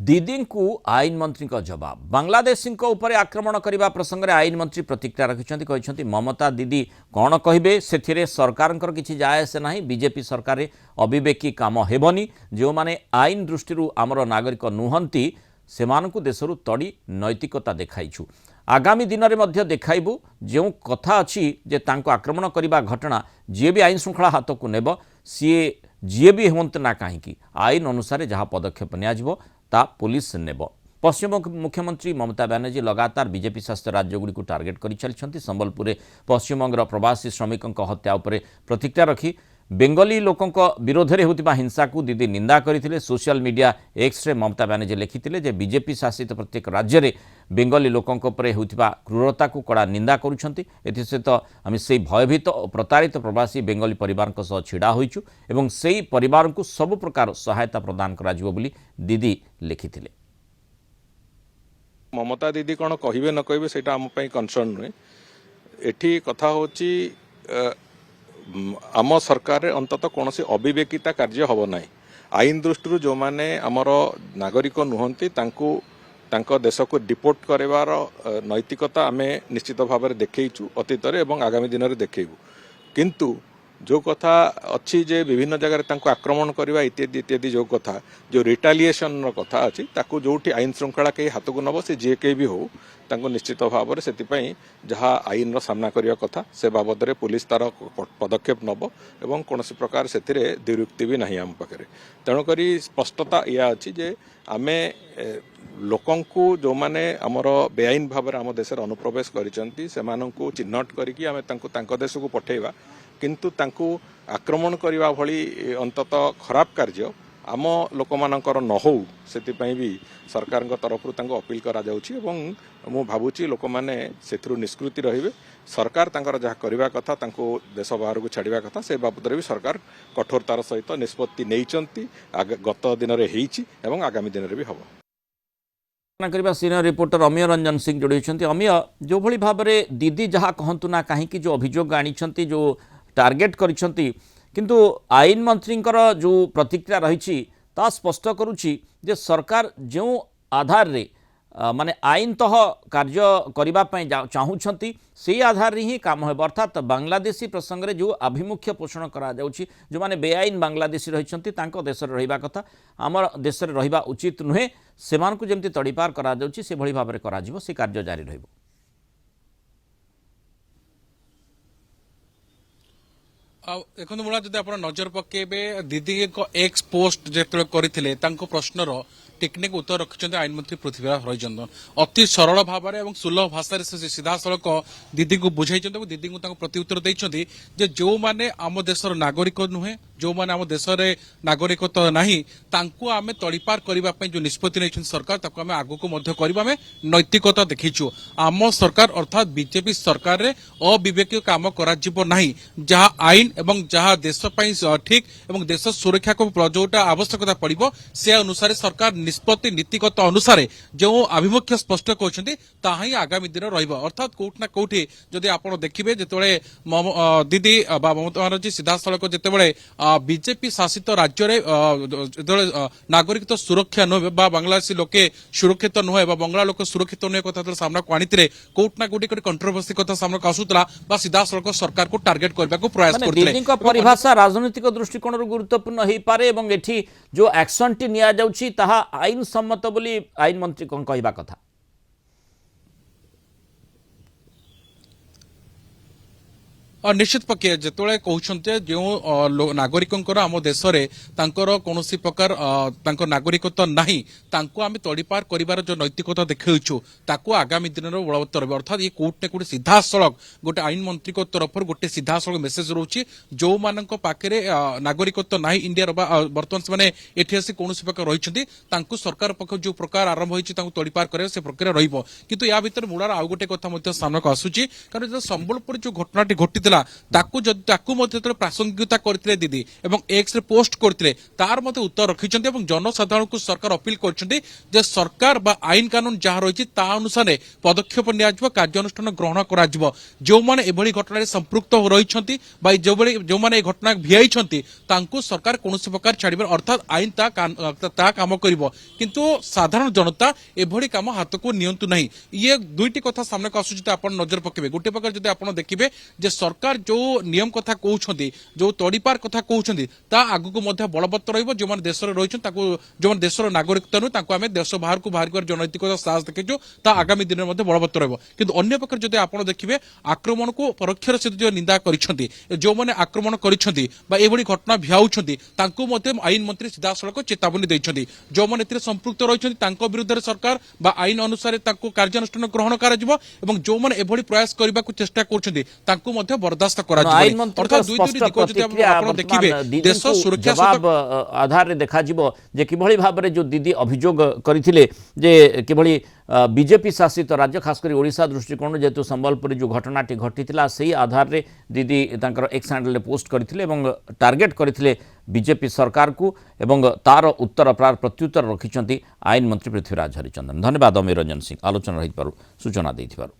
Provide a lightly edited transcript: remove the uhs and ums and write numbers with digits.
दीदी को आईन मंत्री का जवाब बांग्लादेशी उपर आक्रमण करने प्रसंग में आईन मंत्री प्रतिक्रिया रखिंट ममता दीदी कौन कहे से सरकार किसी जाए से ना बीजेपी सरकार अविवेकी काम हेबनी जो माने आईन दृष्टि आमर नागरिक नुहंती से देशरू तड़ी नैतिकता देखाइछु आगामी दिन में देखाइबू जो कथा अच्छी जे तांको आक्रमण करने घटना जी भी आईन श्रृंखला हाथ को नेब सी जी भी हूँ ना कहीं आईन अनुसार जहाँ पदक्षेप नियाजिबो ता पुलिस नेब। पश्चिम मुख्यमंत्री ममता बनर्जी लगातार बीजेपी शासित राज्यगुड़ी को टार्गेट कर चलती संबलपुर में पश्चिमबंगर प्रवासी श्रमिकों हत्या उपरे प्रतिक्रिया रखी बेंगली लोकों विरोध में होता हिंसा को दीदी निंदा करते social media X ray Mamata Banerjee लिखिते जे बीजेपी शासित प्रत्येक राज्य में बेंगली लोकों होता क्रूरता को कड़ा निंदा करुँच एसत आम से भयभीत और प्रताड़ित प्रवासी बेंगली परिवार छिड़ा होइछु एवं से परिवार को सबु प्रकार सहायता प्रदान करा बोली दीदी लिखिते। ममता दीदी कौन कहे न कहे से आम कनसर्न नुहे एठी कथा होची आम सरकार अंतत कौन से अविवेकिता कार्य हम ना आईन दृष्टि जो माने आमर नागरिक नुहंती तांको देश को डिपोर्ट करार नैतिकता आम निश्चित भाव में देखु अतीत एवं आगामी दिन में देखु किंतु जो कथा अच्छी जे विभिन्न जगह आक्रमण करवा इत्यादि इत्यादि जो कथा जो रिटालिएशन कथा अच्छी ताकू जो आईन श्रृंखला कहीं हाथ को नब से जी के भी हो निश्चित भाव में से जहाँ आईन रो सामना करने कथा से बाबद में पुलिस तार पदक्षेप नब एवं कौन प्रकार से द्विरुक्ति भी नहीं आम पाखे तेणुक स्पष्टता या अच्छी जे आमे लोकंकु जो माने आमर बेआईन भाव में आम देश अनुप्रवेश करिसेंती सेमानंकु चिन्हट करिकि आमे तांको देश को पठेबा किंतु तांकु आक्रमण करने भली अंतत खराब कार्य आम लोक मानकर न हो सेतिपई भी सरकार तरफ अपील करा जाउछि एवं मु भावुची लोक माने सेथरु निष्कृति रहिबे सरकार तांकर जहाँ करबा कथा तांको देश बाहर को छाड़िबा कथा से बाबद भी सरकार कठोरतार सहित निष्पत्ति नैचंती गत दिन रे हेइछि एवं आगामी दिन रे भी हबो। सीनियर रिपोर्टर अमीय रंजन सिंह जोड़ी अमीय जो भली भाव में दीदी जहाँ कहतु ना कहीं जो अभियोग आनी जो टार्गेट करिसेंती किंतु आईन मंत्री जो प्रतिक्रिया रही स्पष्ट करुच्ची जे सरकार जो आधार रे माने आईन तह कार्य करने चाहूँगी से आधार रे ही काम हो अर्थात बांग्लादेशी प्रसंग में जो आभिमुख्य पोषण करा जो माने बेआईन बांग्लादेशी रही देश में रहा कथा आम देश में रहा उचित नुहे से जमी तड़ीपार करा से भली भाव में करा से कार्य जारी रहिबो। देखो मुला जब आप नजर पकेबे दीदी एक्स पोस्ट जो करते प्रश्नर टेक्निक उत्तर रखिंट आईन मंत्री पृथ्वीराज हरिचंदन अति सरल भाव में सुलभ भाषा से सीधा सड़क दीदी को बुझाई दीदी को प्रत्युत्तर देते जो माने आम देशर नागरिक नुहे जो माने आम देश में नागरिकता नहीं तांको आमे तड़ीपार करने जो निष्पत्ति नहीं सरकार ताको आमे आगु को करबा में नैतिकता देखीचु आम सरकार अर्थात बीजेपी सरकार रे अविवेक काम करा जिवो नहीं जहाँ आईन एवं जहाँ देश ठीक एवं देश सुरक्षा को जोटा आवश्यकता पड़ो से अनुसार सरकार निष्पत्ति नीतिगत अनुसार जो आभिमुख्य स्पष्ट कहते ही आगामी दिन रर्थात कौटना कौटी जदि आप देखिए जिते दीदी ममता बनर्जी सीधा सड़क जिते बीजेपी शासित राज्य नागरिक सुरक्षा नुहे बांग्लादेशी लोके सुरक्षित नुहे बंगला लोक सुरक्षित नुहे कथा सामना को आनी कौटना कौटी कंट्रोवर्सी कथा सामना को आसूला सीधा सड़क सरकार को टार्गेट करने को प्रयास करते परिभाषा राजनीतिक दृष्टिकोण गुरुत्वपूर्ण हो पारे एठी जो एक्शन टी निया जाउछि ताहा आईन सम्मत बोली आईन मंत्री कौन कहवा कथा निश्चित पक्के जिते कहते जो नागरिक आम देश में कौन प्रकार नागरिकता नहीं आम तड़ीपार कर जो नैतिकता देखु ताकू आगामी दिन में बलवत्तर अर्थात ये कौटे कौटे सीधा सड़क गोटे आईन मंत्री तरफ गोटे सीधा सड़क मेसेज रोचे जो मान पाखे नागरिकता नहीं इंडिया बर्तमान से आसी कौन प्रकार रही सरकार पक्ष जो प्रकार आरंभ होती तड़ीपार कर प्रक्रिया रही या भितर मुड़ार आउ गोटे कथा सामना को आसूची कारण संबलपुर जो घटना घटी ଆସିଥିଲା ତାକୁ ମଧ୍ୟ ଯେତେବେଳେ ପ୍ରାସଙ୍ଗିକତା କରିଥିଲେ ଦିଦି ଏବଂ ଏକ୍ସ ରେ ପୋଷ୍ଟ କରିଥିଲେ ତାର ମଧ୍ୟ ଉତ୍ତର ରଖିଛନ୍ତି ଏବଂ ଜନସାଧାରଣଙ୍କୁ ସରକାର ଅପିଲ କରିଛନ୍ତି ଯେ ସରକାର ବା ଆଇନ କାନୁନ ଯାହା ରହିଛି ତା ଅନୁସାରେ ପଦକ୍ଷେପ ନିଆଯିବ, କାର୍ଯ୍ୟାନୁଷ୍ଠାନ ଗ୍ରହଣ କରାଯିବ। ଯେଉଁମାନେ ଏଭଳି ଘଟଣାରେ ସମ୍ପୃକ୍ତ ରହିଛନ୍ତି ବା ଯେଉଁମାନେ এই ঘটনা ভিয়াইଛନ୍ତି ତାଙ୍କୁ ସରକାର କୌଣସି ପ୍ରକାର ଛାଡ଼ିବେ, ଅର୍ଥାତ୍ ଆଇନ ତା କାମ କରିବ, କିନ୍ତୁ ସାଧାରଣ ଜନତା ଏଭଳି କାମ ହାତକୁ ନିଅନ୍ତୁ ନାହିଁ। ଇଏ ଦୁଇଟି କଥା ସାମ୍ନାକୁ ଆସୁଛି, ଆପଣ ନଜର ପକେଇବେ। ଗୋଟେ ପ୍ରକାର ଯଦି ଆପଣ ଦେଖିବେ ଯେ ସରକାର ଯୋଉ ନିୟମ କଥା କହୁଛନ୍ତି, ଯୋଉ ତଡ଼ିପାର କଥା କହୁଛନ୍ତି, ତା ଆଗକୁ ମଧ୍ୟ ବଳବତ୍ତର ରହିବ। ଯେଉଁମାନେ ଦେଶରେ ରହିଛନ୍ତି ତାକୁ, ଯେଉଁମାନେ ଦେଶର ନାଗରିକତା ନୁହେଁ ତାଙ୍କୁ ଆମେ ଦେଶ ବାହାରକୁ ବାହାରିବାର ଜନୈତିକତା ସାହସ ଦେଖିଛୁ, ତା ଆଗାମୀ ଦିନରେ ମଧ୍ୟ ବଳବତ୍ତର ରହିବ। କିନ୍ତୁ ଅନ୍ୟ ପ୍ରକାର ଯଦି ଆପଣ ଦେଖିବେ ଆକ୍ରମଣକୁ ପରୋକ୍ଷରେ ସେ ଯୋଉ ନିନ୍ଦା କରିଛନ୍ତି, ଯେଉଁମାନେ ଆକ୍ରମଣ କରିଛନ୍ତି বা ଏଭଳି ଘଟଣା ଭିଆଉଛନ୍ତି ତାଙ୍କୁ ମଧ୍ୟ ଆଇନ ମନ୍ତ୍ରୀ ସିଧାସଳଖ ଚେତାବନୀ ଦେଇଛନ୍ତି। ଯେଉଁମାନେ ଏଥିରେ ସମ୍ପୃକ୍ତ ରହିଛନ୍ତି ତାଙ୍କ ବିରୁଦ୍ଧରେ ସରକାର ବା ଆଇନ ଅନୁସାରେ ତାଙ୍କୁ କାର୍ଯ୍ୟାନୁଷ୍ଠାନ ଗ୍ରହଣ କରାଯିବ ଏବଂ ଯେଉଁମାନେ ଏଭଳି ପ୍ରୟାସ କରିବାକୁ ଚେଷ୍ଟା କରୁଛନ୍ତି ତାଙ୍କୁ ମଧ୍ୟ ବରଦାସ୍ତ କରାଯିବ। ଆଇନ ମନ୍ତ୍ରୀଙ୍କ ସ୍ପଷ୍ଟ ପ୍ରତିକ୍ରିୟା ବର୍ତ୍ତମାନ ଦେଶ ସୁରକ୍ଷା ଜବାବ ଆଧାରରେ ଦେଖାଯିବ ଯେ କିଭଳି ଭାବରେ ଯେଉଁ ଦିଦି ଅଭିଯୋଗ କରିଥିଲେ ଯେ କିଭଳି ବିଜେପି ଶାସିତ ରାଜ୍ୟ ଖାସ କରି ଓଡ଼ିଶା ଦୃଷ୍ଟିକୋଣରୁ ଯେହେତୁ ସମ୍ବଲପୁରୀ ଯେଉଁ ଘଟଣାଟି ଘଟିଥିଲା ସେହି ଆଧାରରେ ଦିଦି ତାଙ୍କର ଏକ୍ସ ହ୍ୟାଣ୍ଡେଲରେ ପୋଷ୍ଟ କରିଥିଲେ ଏବଂ ଟାର୍ଗେଟ କରିଥିଲେ ବିଜେପି ସରକାରକୁ ଏବଂ ତାର ଉତ୍ତର ପ୍ରାୟ ପ୍ରତ୍ୟୁତ୍ତର ରଖିଛନ୍ତି ଆଇନ ମନ୍ତ୍ରୀ ପୃଥ୍ୱୀରାଜ ହରିଚନ୍ଦନ। ଧନ୍ୟବାଦ ଅମୀର ରଞ୍ଜନ ସିଂ ଆଲୋଚନା ରହିଥିବାରୁ ସୂଚନା ଦେଇଥିବାରୁ।